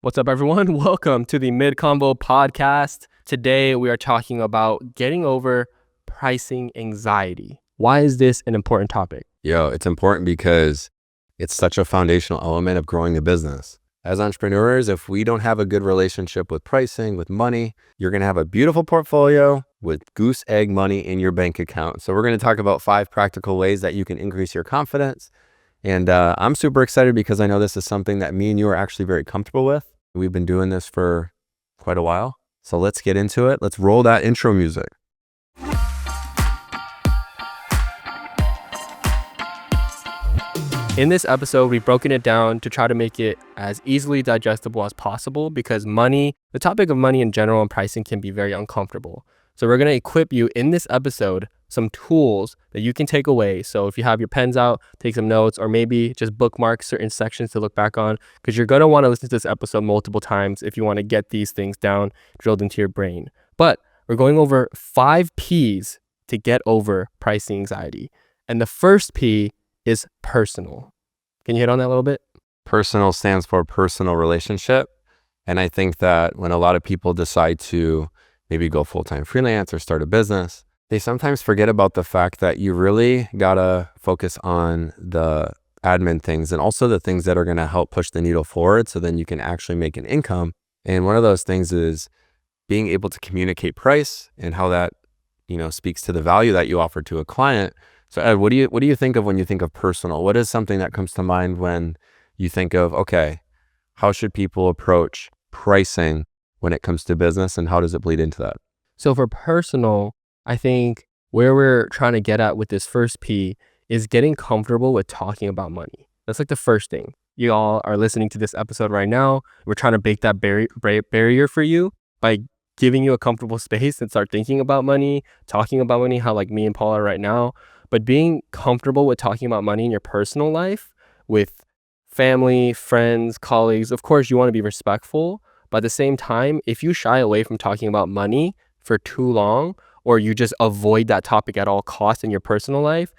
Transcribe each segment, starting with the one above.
What's up, everyone? Welcome to the MIDCONVO podcast. Today, we are talking about getting over pricing anxiety. Why is this an important topic? It's important because it's such a foundational element of growing a business. As entrepreneurs, if we don't have a good relationship with pricing, with money, you're going to have a beautiful portfolio with goose egg money in your bank account. So we're going to talk about 5 practical ways that you can increase your confidence. And I'm super excited because I know this is something that me and you are actually very comfortable with. We've been doing this for quite a while. So let's get into it. Let's roll that intro music. In this episode, we've broken it down to try to make it as easily digestible as possible because the topic of money in general and pricing can be very uncomfortable. So we're going to equip you in this episode some tools that you can take away. So if you have your pens out, take some notes, or maybe just bookmark certain sections to look back on, because you're going to want to listen to this episode multiple times if you want to get these things down, drilled into your brain. But we're going over 5 P's to get over pricing anxiety. And the first P is personal. Can you hit on that a little bit? Personal stands for personal relationship. And I think that when a lot of people decide to maybe go full-time freelance or start a business, they sometimes forget about the fact that you really gotta focus on the admin things and also the things that are gonna help push the needle forward so then you can actually make an income. And one of those things is being able to communicate price and how that, speaks to the value that you offer to a client. So Ed, what do you think of when you think of personal? What is something that comes to mind when you think of, okay, how should people approach pricing when it comes to business and how does it bleed into that? So for personal, I think where we're trying to get at with this first P is getting comfortable with talking about money. That's like the first thing. You all are listening to this episode right now. We're trying to break that barrier for you by giving you a comfortable space and start thinking about money, talking about money, how like me and Paul are right now. But being comfortable with talking about money in your personal life with family, friends, colleagues, of course, you want to be respectful. But at the same time, if you shy away from talking about money for too long, or you just avoid that topic at all costs in your personal life,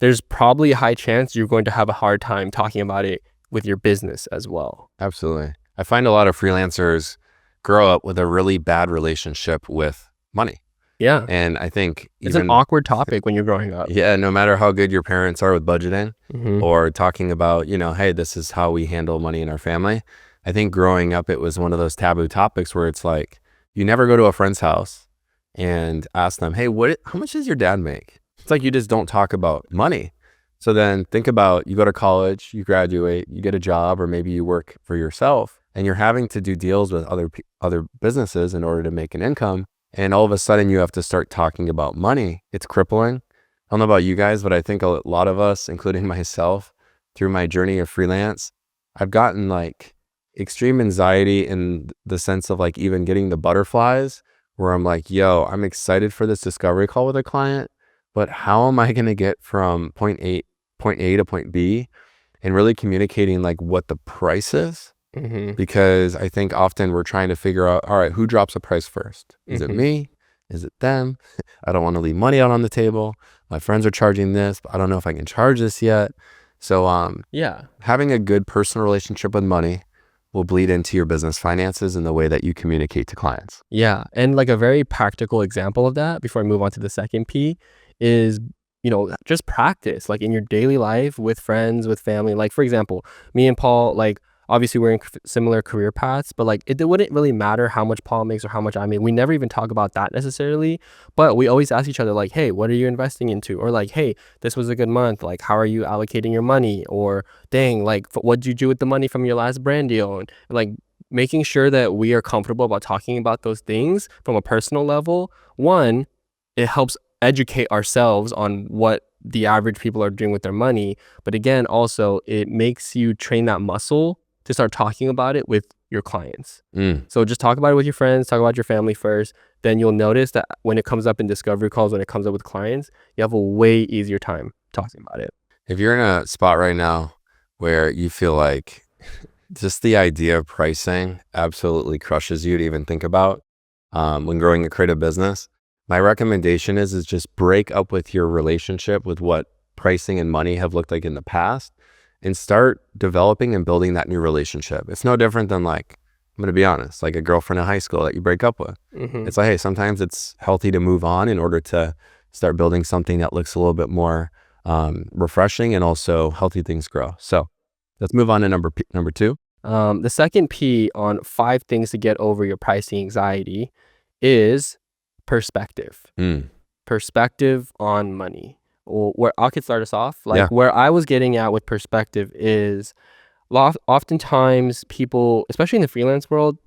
there's probably a high chance you're going to have a hard time talking about it with your business as well. Absolutely. I find a lot of freelancers grow up with a really bad relationship with money. Yeah. And I think it's an awkward topic when you're growing up. Yeah, no matter how good your parents are with budgeting or talking about, hey, this is how we handle money in our family. I think growing up, it was one of those taboo topics where it's like, you never go to a friend's house and ask them, hey, how much does your dad make? It's like you just don't talk about money. So then think about, you go to college, you graduate, you get a job, or maybe you work for yourself and you're having to do deals with other businesses in order to make an income. And all of a sudden you have to start talking about money. It's crippling. I don't know about you guys, but I think a lot of us, including myself, through my journey of freelance, I've gotten like extreme anxiety in the sense of like even getting the butterflies where I'm like, yo, I'm excited for this discovery call with a client, but how am I going to get from point A to point B and really communicating like what the price is? Because I think often we're trying to figure out, all right, who drops a price first? Is it me? Is it them? I don't want to leave money out on the table. My friends are charging this, but I don't know if I can charge this yet. So having a good personal relationship with money will bleed into your business finances and the way that you communicate to clients. Yeah. And like a very practical example of that before I move on to the second P is, just practice like in your daily life with friends, with family. Like, for example, me and Paul, like, obviously we're in similar career paths, but like it wouldn't really matter how much Paul makes or how much I make. We never even talk about that necessarily, but we always ask each other like, hey, what are you investing into? Or like, hey, this was a good month. Like, how are you allocating your money? Or dang, like what did you do with the money from your last brand deal? And like making sure that we are comfortable about talking about those things from a personal level. One, it helps educate ourselves on what the average people are doing with their money. But again, also it makes you train that muscle to start talking about it with your clients. So just talk about it with your friends, talk about your family first. Then you'll notice that when it comes up in discovery calls, when it comes up with clients, you have a way easier time talking about it. If you're in a spot right now where you feel like just the idea of pricing absolutely crushes you to even think about when growing a creative business, my recommendation is just break up with your relationship with what pricing and money have looked like in the past and start developing and building that new relationship. It's no different than like I'm going to be honest, like a girlfriend in high school that you break up with. It's like, hey, sometimes it's healthy to move on in order to start building something that looks a little bit more refreshing, and also healthy things grow. So let's move on to number 2. The second P on 5 things to get over your pricing anxiety is perspective. Perspective on money. Well, where I could start us off, like where I was getting at with perspective is oftentimes people, especially in the freelance world,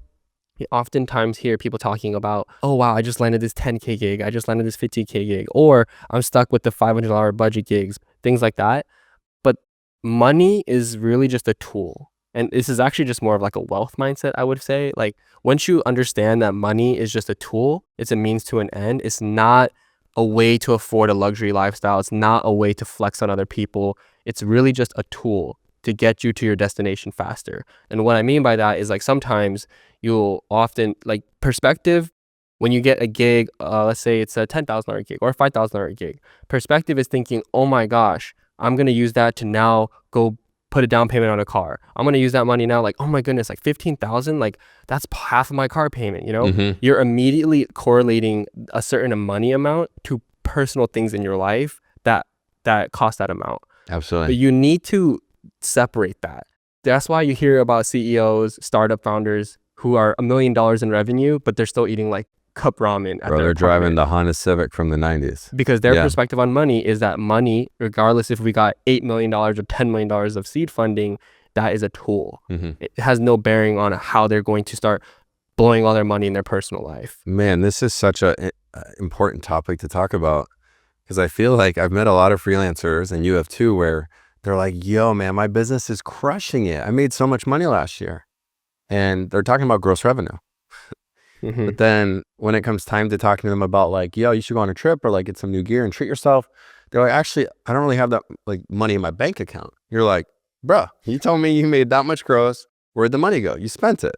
you oftentimes hear people talking about, oh wow, I just landed this 10K gig, I just landed this 50K gig, or I'm stuck with the $500 budget gigs, things like that. But money is really just a tool. And this is actually just more of like a wealth mindset, I would say. Like once you understand that money is just a tool, it's a means to an end. It's not a way to afford a luxury lifestyle. It's not a way to flex on other people. It's really just a tool to get you to your destination faster. And what I mean by that is like sometimes you'll often like perspective when you get a gig, let's say it's a $10,000 gig or a $5,000 gig. Perspective is thinking, oh my gosh, I'm going to use that to now go put a down payment on a car. I'm going to use that money now, like, oh my goodness, like 15,000, like that's half of my car payment, you know? You're immediately correlating a certain money amount to personal things in your life that cost that amount. Absolutely. But you need to separate that. That's why you hear about CEOs, startup founders who are $1 million in revenue, but they're still eating like cup ramen at their they're apartment. driving the Honda Civic from the 90s. Because their perspective on money is that money, regardless if we got $8 million or $10 million of seed funding, that is a tool. It has no bearing on how they're going to start blowing all their money in their personal life. Man, this is such a important topic to talk about, because I feel like I've met a lot of freelancers, and you have too, where they're like, yo, man, my business is crushing it. I made so much money last year. And they're talking about gross revenue. But then when it comes time to talking to them about like, yo, you should go on a trip or like get some new gear and treat yourself, they're like, actually, I don't really have that like money in my bank account. You're like, bruh, you told me you made that much gross. Where'd the money go? You spent it.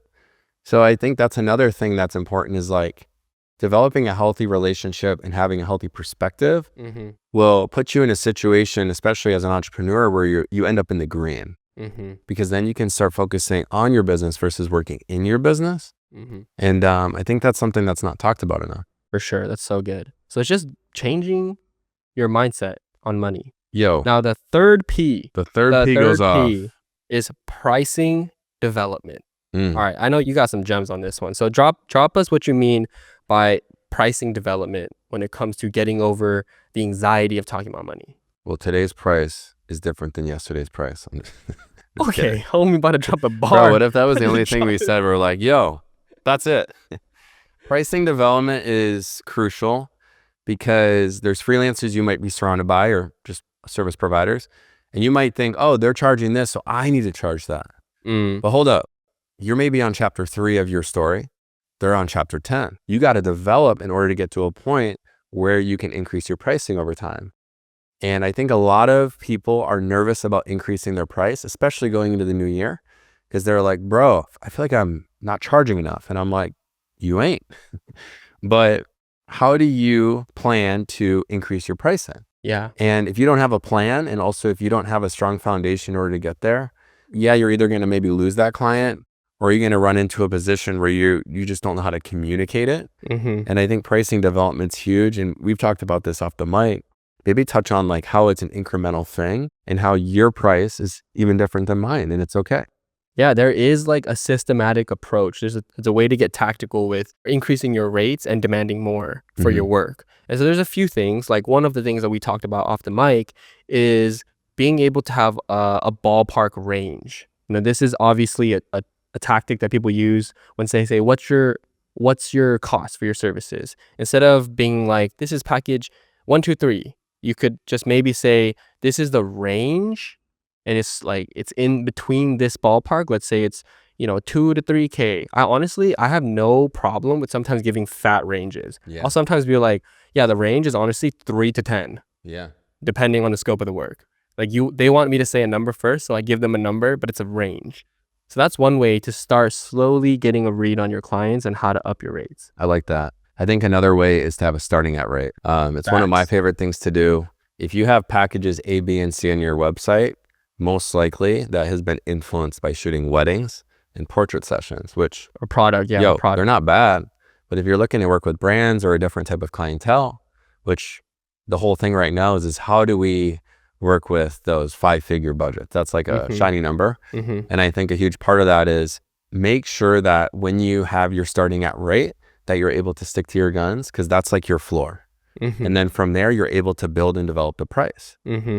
So I think that's another thing that's important, is like developing a healthy relationship and having a healthy perspective will put you in a situation, especially as an entrepreneur, where you end up in the green. Because then you can start focusing on your business versus working in your business. And I think that's something that's not talked about enough. For sure. That's so good. So it's just changing your mindset on money. Yo. Now the third P. The third P goes off. Is pricing development. All right. I know you got some gems on this one. So drop us what you mean by pricing development when it comes to getting over the anxiety of talking about money. Well, today's price is different than yesterday's price. Okay, homie about to drop a bar. Bro, what if that was the only thing we said? We're like, yo, that's it. Pricing development is crucial, because there's freelancers you might be surrounded by, or just service providers, and you might think, oh, they're charging this, so I need to charge that. But hold up. You're maybe on chapter 3 of your story. They're on chapter 10. You got to develop in order to get to a point where you can increase your pricing over time. And I think a lot of people are nervous about increasing their price, especially going into the new year, because they're like, bro, I feel like I'm not charging enough. And I'm like, you ain't. But how do you plan to increase your pricing? Yeah. And if you don't have a plan, and also if you don't have a strong foundation in order to get there, you're either going to maybe lose that client, or you're going to run into a position where you just don't know how to communicate it. And I think pricing development's huge. And we've talked about this off the mic. Maybe touch on like how it's an incremental thing, and how your price is even different than mine, and it's okay. Yeah, there is like a systematic approach. It's a way to get tactical with increasing your rates and demanding more for your work. And so there's a few things. Like one of the things that we talked about off the mic is being able to have a ballpark range. You know, this is obviously a tactic that people use when they say, what's your cost for your services? Instead of being like, this is package 1, 2, 3. You could just maybe say, this is the range, and it's like, it's in between this ballpark. Let's say it's, 2 to 3K. I have no problem with sometimes giving fat ranges. I'll sometimes be like, yeah, the range is honestly 3 to 10. Yeah. Depending on the scope of the work. Like they want me to say a number first, so I give them a number, but it's a range. So that's one way to start slowly getting a read on your clients and how to up your rates. I like that. I think another way is to have a starting at rate. It's one of my favorite things to do. If you have packages A, B, and C on your website, most likely that has been influenced by shooting weddings and portrait sessions, which Or product, yeah, they're product. not bad. But if you're looking to work with brands or a different type of clientele, which the whole thing right now is how do we work with those 5-figure budgets? That's like a shiny number. And I think a huge part of that is make sure that when you have your starting at rate, that you're able to stick to your guns, because that's like your floor. And then from there, you're able to build and develop the price.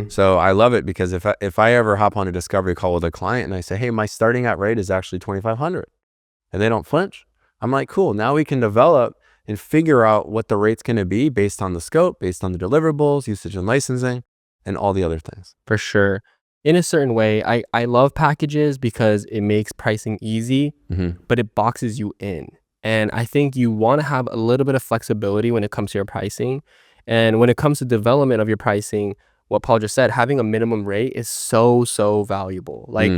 So I love it, because if I ever hop on a discovery call with a client and I say, hey, my starting at rate is actually 2,500, and they don't flinch, I'm like, cool, now we can develop and figure out what the rate's going to be based on the scope, based on the deliverables, usage and licensing, and all the other things. For sure. In a certain way, I love packages because it makes pricing easy, but it boxes you in. And I think you want to have a little bit of flexibility when it comes to your pricing. And when it comes to development of your pricing, what Paul just said, having a minimum rate is so valuable. Like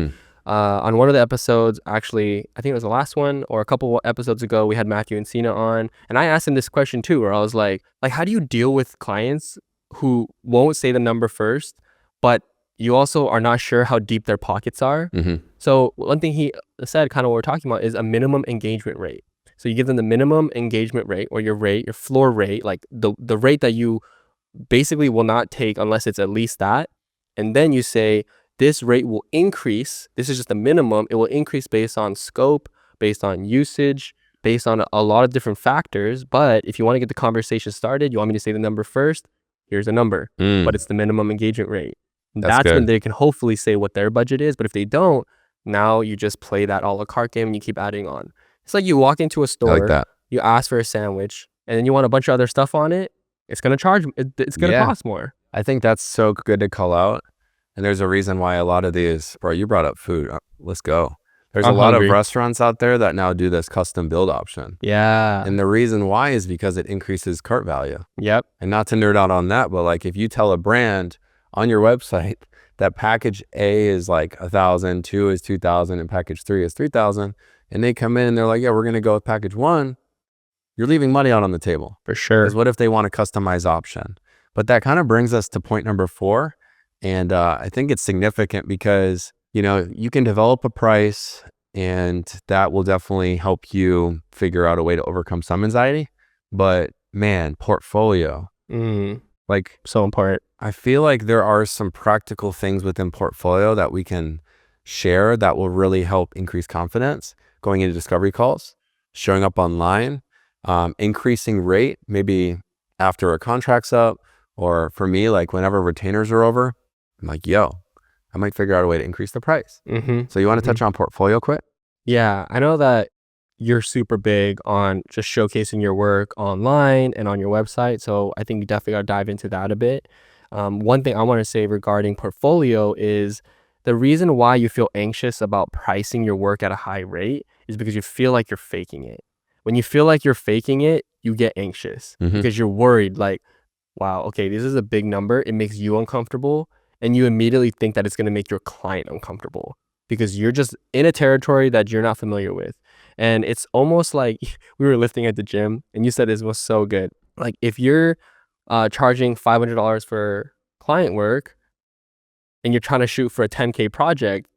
on one of the episodes, actually, I think it was the last one or a couple episodes ago, we had Matthew and Sina on. And I asked him this question too, where I was like, how do you deal with clients who won't say the number first, but you also are not sure how deep their pockets are? So one thing he said, kind of what we're talking about, is a minimum engagement rate. So you give them the minimum engagement rate, or your rate, your floor rate, like the rate that you basically will not take unless it's at least that. And then you say, this rate will increase. This is just the minimum. It will increase based on scope, based on usage, based on a lot of different factors. But if you want to get the conversation started, you want me to say the number first, here's a number, but it's the minimum engagement rate. That's when they can hopefully say what their budget is. But if they don't, now you just play that a la carte game and you keep adding on. It's like you walk into a store, you ask for a sandwich, and then you want a bunch of other stuff on it. It's going to charge, it's going to cost more. I think that's so good to call out. And there's a reason why a lot of these, bro, you brought up food. Let's go. There's a lot of restaurants out there that now do this custom build option. Yeah. And the reason why is because it increases cart value. Yep. And not to nerd out on that, but like if you tell a brand on your website that package A is like 1,000, 2 is 2,000, and package 3 is 3,000, and they come in and they're like, yeah, we're going to go with package 1, you're leaving money out on the table. For sure. Because what if they want a customized option? But that kind of brings us to point number 4. And I think it's significant because, you can develop a price, and that will definitely help you figure out a way to overcome some anxiety. But man, portfolio, like, so important. I feel like there are some practical things within portfolio that we can share that will really help increase confidence going into discovery calls, showing up online, increasing rate, maybe after a contract's up, or for me, like whenever retainers are over, I'm like, yo, I might figure out a way to increase the price. So you want to touch on portfolio quick? Yeah, I know that you're super big on just showcasing your work online and on your website. So I think you definitely got to dive into that a bit. One thing I want to say regarding portfolio is the reason why you feel anxious about pricing your work at a high rate is because you feel like you're faking it. When you feel like you're faking it, you get anxious because you're worried, like, wow, okay, this is a big number. It makes you uncomfortable. And you immediately think that it's going to make your client uncomfortable because you're just in a territory that you're not familiar with. And it's almost like we were lifting at the gym, and you said this was so good. Like if you're charging $500 for client work and you're trying to shoot for a 10K project,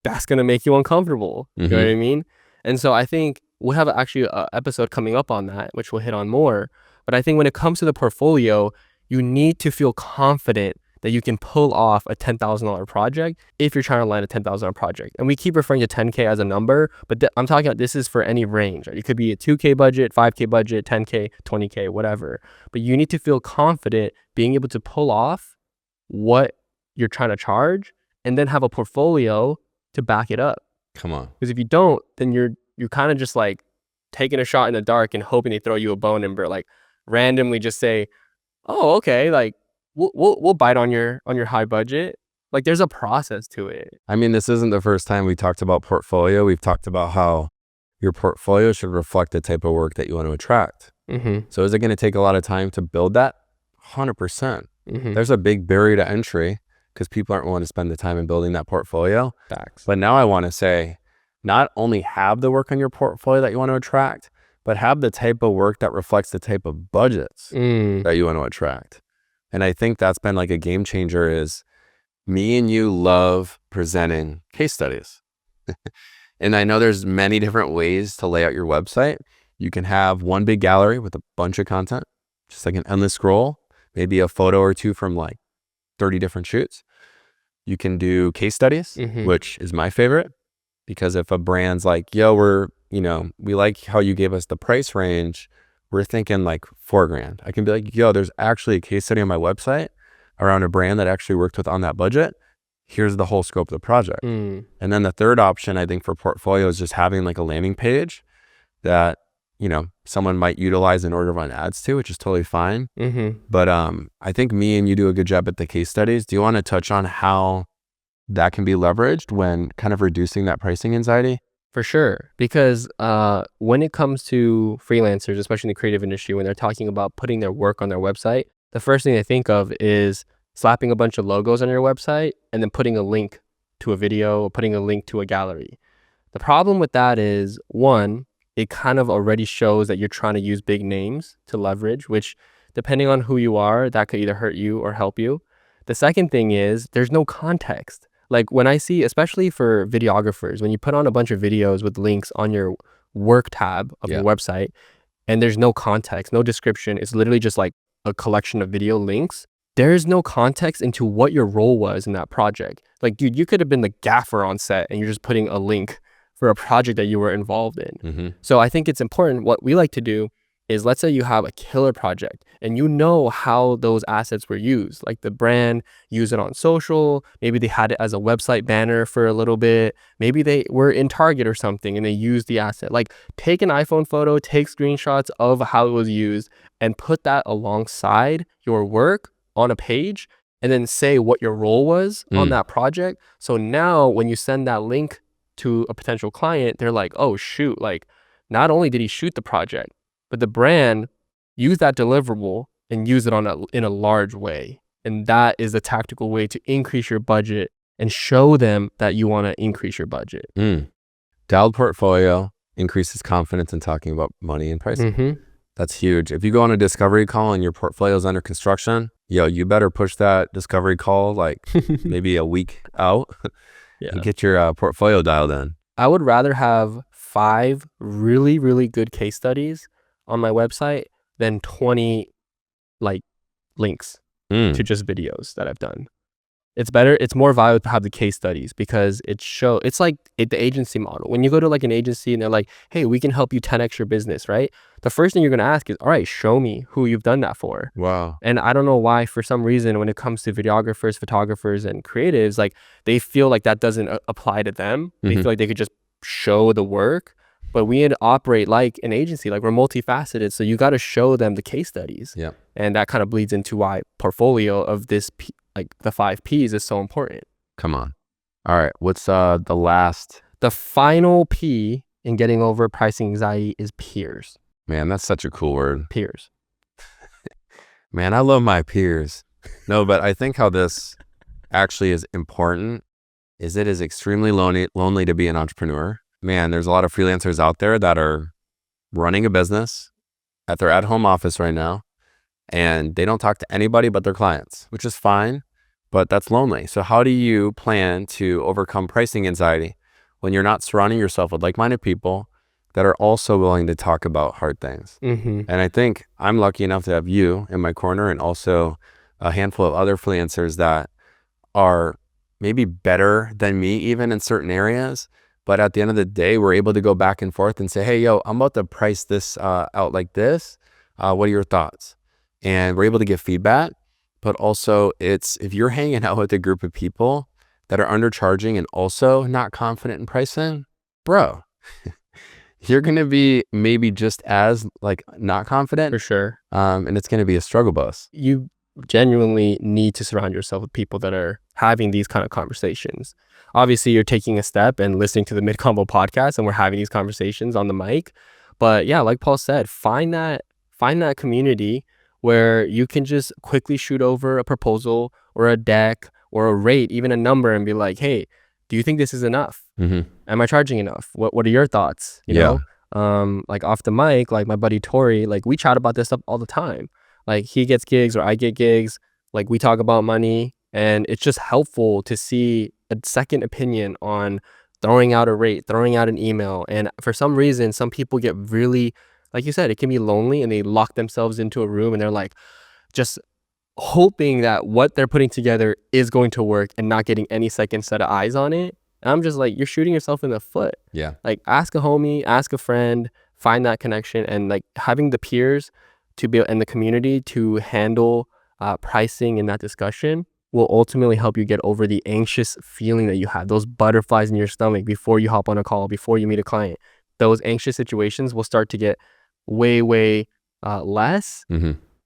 that's going to make you uncomfortable. You know what I mean? And so I think we'll have actually an episode coming up on that, which we'll hit on more. But I think when it comes to the portfolio, you need to feel confident that you can pull off a $10,000 project if you're trying to land a $10,000 project. And we keep referring to 10K as a number, but I'm talking about this is for any range. Right? It could be a 2K budget, 5K budget, 10K, 20K, whatever. But you need to feel confident being able to pull off what you're trying to charge and then have a portfolio to back it up. Come on. Because if you don't, then you're kind of just like taking a shot in the dark and hoping they throw you a bone and like randomly just say, oh, okay, like we'll bite on your high budget. Like there's a process to it. I mean, this isn't the first time we talked about portfolio. We've talked about how your portfolio should reflect the type of work that you want to attract. So is it going to take a lot of time to build that? 100%. There's a big barrier to entry because people aren't willing to spend the time in building that portfolio. Facts. But now I want to say, not only have the work on your portfolio that you want to attract, but have the type of work that reflects the type of budgets that you want to attract. And I think that's been like a game changer is me and you love presenting case studies. And I know there's many different ways to lay out your website. You can have one big gallery with a bunch of content, just like an endless scroll, maybe a photo or two from like 30 different shoots. You can do case studies, which is my favorite, because if a brand's like, yo, we like how you gave us the price range, we're thinking like $4,000. I can be like, yo, there's actually a case study on my website around a brand that actually worked with on that budget. Here's the whole scope of the project. And then the third option, I think, for portfolio is just having like a landing page that, someone might utilize in order to run ads to, which is totally fine. But I think me and you do a good job at the case studies. Do you want to touch on how that can be leveraged when kind of reducing that pricing anxiety? For sure. Because when it comes to freelancers, especially in the creative industry, when they're talking about putting their work on their website, the first thing they think of is slapping a bunch of logos on your website and then putting a link to a video or putting a link to a gallery. The problem with that is, one, it kind of already shows that you're trying to use big names to leverage, which depending on who you are, that could either hurt you or help you. The second thing is there's no context. Like when I see, especially for videographers, when you put on a bunch of videos with links on your work tab of your website and there's no context, no description, it's literally just like a collection of video links. There's no context into what your role was in that project. Like, dude, you could have been the gaffer on set and you're just putting a link for a project that you were involved in. So I think it's important. What we like to do is, let's say you have a killer project and you know how those assets were used. Like the brand used it on social, maybe they had it as a website banner for a little bit, maybe they were in Target or something and they used the asset. Like take an iPhone photo, take screenshots of how it was used and put that alongside your work on a page and then say what your role was on that project. So now when you send that link to a potential client, they're like, oh shoot, like not only did he shoot the project, but the brand used that deliverable and use it in a large way. And that is a tactical way to increase your budget and show them that you want to increase your budget. Dialed portfolio increases confidence in talking about money and pricing. That's huge. If you go on a discovery call and your portfolio is under construction, you better push that discovery call like maybe a week out and get your portfolio dialed in. I would rather have 5 really, really good case studies on my website than 20 like links to just videos that I've done. It's better. It's more valuable to have the case studies because it's like the agency model. When you go to like an agency and they're like, hey, we can help you 10x your business, right? The first thing you're going to ask is, all right, show me who you've done that for. Wow. And I don't know why, for some reason, when it comes to videographers, photographers, and creatives, like they feel like that doesn't apply to them. They feel like they could just show the work. But we operate like an agency, like we're multifaceted. So you got to show them the case studies. And that kind of bleeds into why portfolio of this, like the 5 Ps is so important. Come on. All right. What's the last? The final P in getting over pricing anxiety is peers. Man, that's such a cool word. Peers. Man, I love my peers. No, but I think how this actually is important is it is extremely lonely to be an entrepreneur. Man, there's a lot of freelancers out there that are running a business at their at-home office right now, and they don't talk to anybody but their clients, which is fine, but that's lonely. So how do you plan to overcome pricing anxiety when you're not surrounding yourself with like-minded people that are also willing to talk about hard things? And I think I'm lucky enough to have you in my corner and also a handful of other freelancers that are maybe better than me even in certain areas. But at the end of the day, we're able to go back and forth and say, hey, yo, I'm about to price this out like this. What are your thoughts? And we're able to give feedback. But also, if you're hanging out with a group of people that are undercharging and also not confident in pricing, bro, you're going to be maybe just as like not confident. For sure. And it's going to be a struggle bus. You genuinely need to surround yourself with people that are having these kind of conversations. Obviously, you're taking a step and listening to the MIDCONVO podcast, and we're having these conversations on the mic. But yeah, like Paul said, find that community where you can just quickly shoot over a proposal or a deck or a rate, even a number, and be like, hey, do you think this is enough? Am I charging enough? What are your thoughts? You know, like off the mic, like my buddy Tori, like we chat about this stuff all the time. Like he gets gigs or I get gigs, like we talk about money, and it's just helpful to see a second opinion on throwing out a rate, throwing out an email. And for some reason, some people get really, like you said, it can be lonely and they lock themselves into a room and they're like just hoping that what they're putting together is going to work and not getting any second set of eyes on it. And I'm just like, you're shooting yourself in the foot. Yeah. Like, ask a homie, ask a friend, find that connection, and like having the peers to be in the community to handle pricing in that discussion will ultimately help you get over the anxious feeling that you have, those butterflies in your stomach before you hop on a call, before you meet a client. Those anxious situations will start to get way less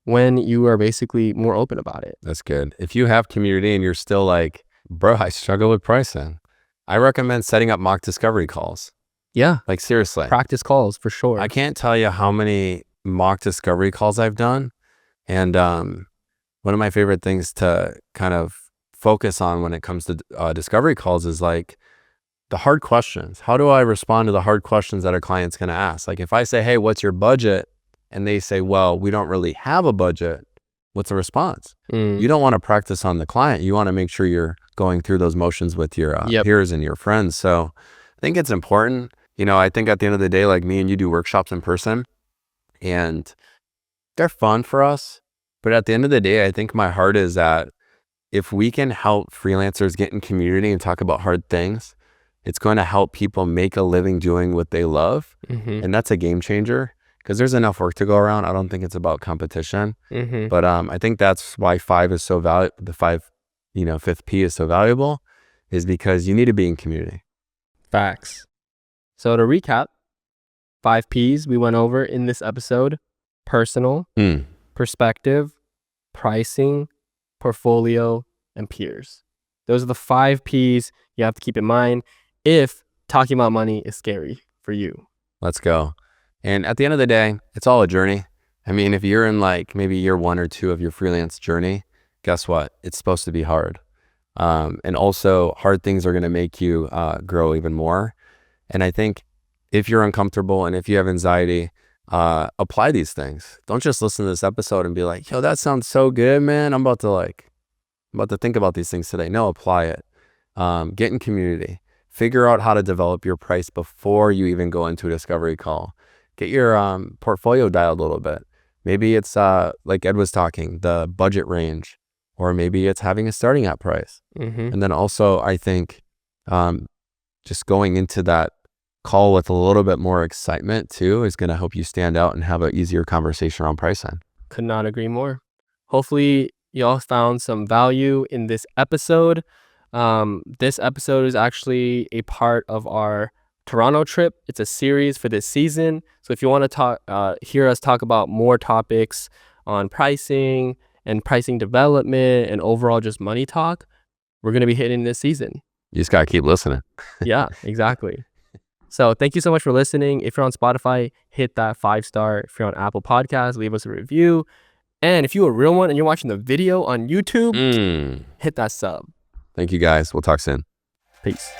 when you are basically more open about it. That's good. If you have community and you're still like, bro, I struggle with pricing, I recommend setting up mock discovery calls. Yeah. Like, seriously. Practice calls for sure. I can't tell you how many mock discovery calls I've done. And one of my favorite things to kind of focus on when it comes to discovery calls is like the hard questions. How do I respond to the hard questions that a client's going to ask? Like, if I say, hey, what's your budget? And they say, well, we don't really have a budget. What's the response? You don't want to practice on the client. You want to make sure you're going through those motions with your peers and your friends. So I think it's important. You know, I think at the end of the day, like me and you do workshops in person and they're fun for us. But at the end of the day, I think my heart is that if we can help freelancers get in community and talk about hard things, it's going to help people make a living doing what they love. And that's a game changer because there's enough work to go around. I don't think it's about competition. But I think that's why five is so valuable. The fifth P is so valuable is because you need to be in community. Facts. So to recap, 5 Ps we went over in this episode: personal, perspective, pricing, portfolio, and peers. Those are the 5 Ps you have to keep in mind if talking about money is scary for you. Let's go. And at the end of the day, it's all a journey. I mean, if you're in like maybe year 1 or 2 of your freelance journey, guess what? It's supposed to be hard. And also hard things are going to make you grow even more. And I think if you're uncomfortable and if you have anxiety, apply these things. Don't just listen to this episode and be like, yo, that sounds so good, man. I'm about to think about these things today. No, apply it. Get in community. Figure out how to develop your price before you even go into a discovery call. Get your portfolio dialed a little bit. Maybe it's like Ed was talking, the budget range, or maybe it's having a starting at price. And then also, I think just going into that call with a little bit more excitement too is going to help you stand out and have an easier conversation around pricing. Could not agree more. Hopefully y'all found some value in this episode. This episode is actually a part of our Toronto trip. It's a series for this season. So if you want to hear us talk about more topics on pricing and pricing development and overall just money talk, we're going to be hitting this season. You just got to keep listening. Yeah, exactly. So thank you so much for listening. If you're on Spotify, hit that 5-star. If you're on Apple Podcasts, leave us a review. And if you're a real one and you're watching the video on YouTube, hit that sub. Thank you guys. We'll talk soon. Peace.